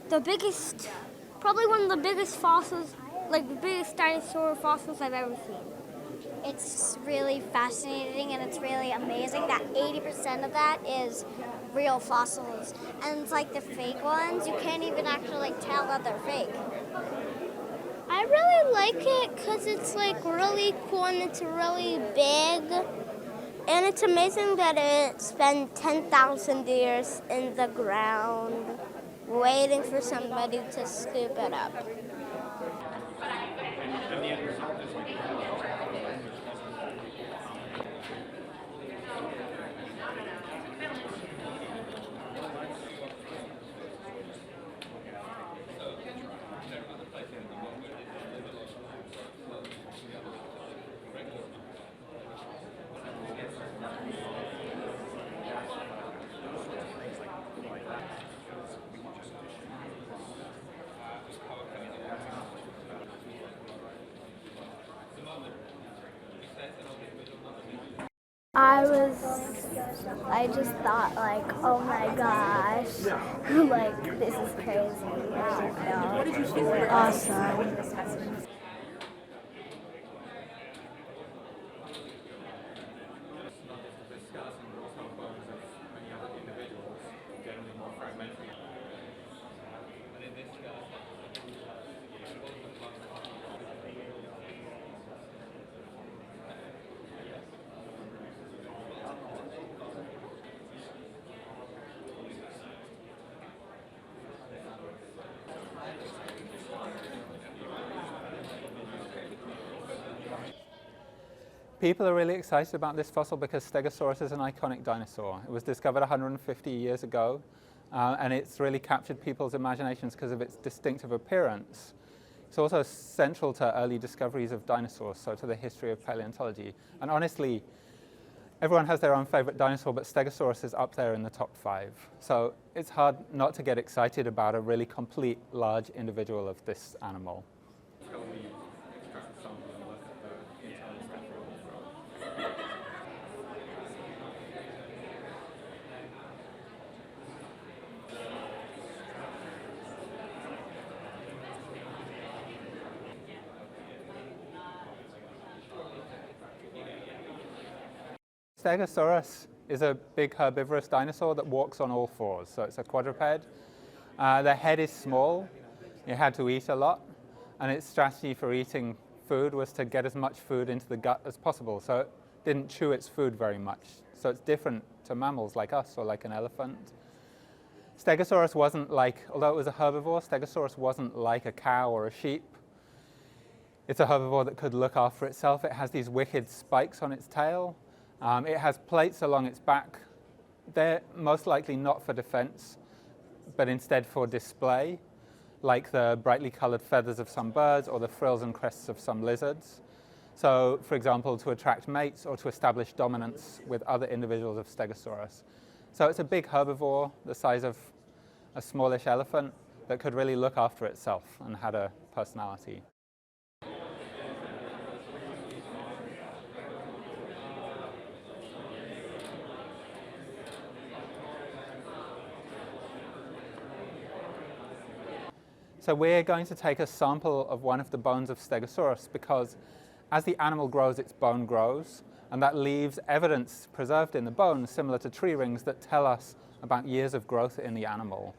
the biggest, probably one of the biggest fossils, like the biggest dinosaur fossils I've ever seen. It's really fascinating and it's really amazing that 80% of that is real fossils. And it's like the fake ones, you can't even actually tell that they're fake. I really like it because it's like really cool and it's really big. And it's amazing that it spent 10,000 years in the ground waiting for somebody to scoop it up. I just thought like, oh my gosh, like this is crazy. What did you think? Awesome. People are really excited about this fossil because Stegosaurus is an iconic dinosaur. It was discovered 150 years ago, and it's really captured people's imaginations because of its distinctive appearance. It's also central to early discoveries of dinosaurs, so to the history of paleontology. And honestly, everyone has their own favorite dinosaur, but Stegosaurus is up there in the top 5. So it's hard not to get excited about a really complete, large individual of this animal. Stegosaurus is a big herbivorous dinosaur that walks on all fours, so it's a quadruped. The head is small, it had to eat a lot, and its strategy for eating food was to get as much food into the gut as possible, so it didn't chew its food very much. So it's different to mammals like us or like an elephant. Stegosaurus wasn't like, although it was a herbivore, Stegosaurus wasn't like a cow or a sheep. It's a herbivore that could look after itself. It has these wicked spikes on its tail. It has plates along its back. They're most likely not for defense, but instead for display, like the brightly colored feathers of some birds or the frills and crests of some lizards. So, for example, to attract mates or to establish dominance with other individuals of Stegosaurus. So it's a big herbivore, the size of a smallish elephant, that could really look after itself and had a personality. So we're going to take a sample of one of the bones of Stegosaurus because as the animal grows, its bone grows, and that leaves evidence preserved in the bone similar to tree rings that tell us about years of growth in the animal.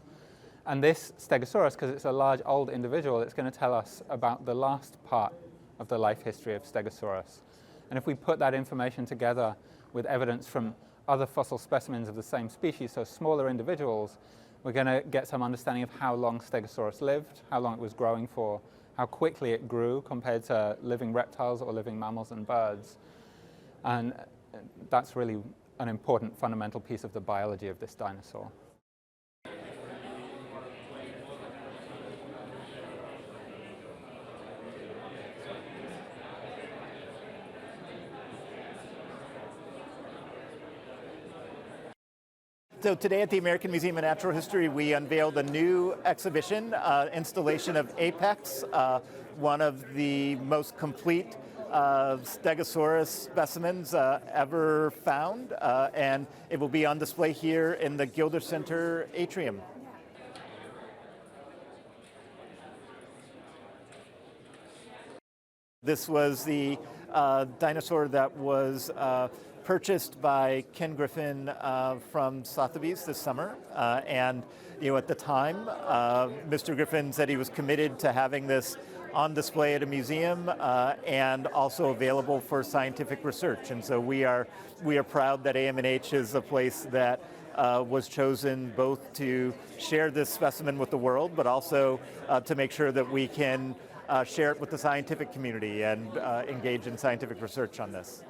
And this Stegosaurus, because it's a large old individual, it's going to tell us about the last part of the life history of Stegosaurus. And if we put that information together with evidence from other fossil specimens of the same species, so smaller individuals, we're going to get some understanding of how long Stegosaurus lived, how long it was growing for, how quickly it grew compared to living reptiles or living mammals and birds. And that's really an important fundamental piece of the biology of this dinosaur. So today at the American Museum of Natural History, we unveiled a new exhibition, installation of Apex, one of the most complete Stegosaurus specimens ever found, and it will be on display here in the Gilder Center atrium. This was the dinosaur that was purchased by Ken Griffin from Sotheby's this summer. And at the time, Mr. Griffin said he was committed to having this on display at a museum and also available for scientific research. And so we are proud that AMNH is a place that was chosen both to share this specimen with the world, but also to make sure that we can share it with the scientific community and engage in scientific research on this.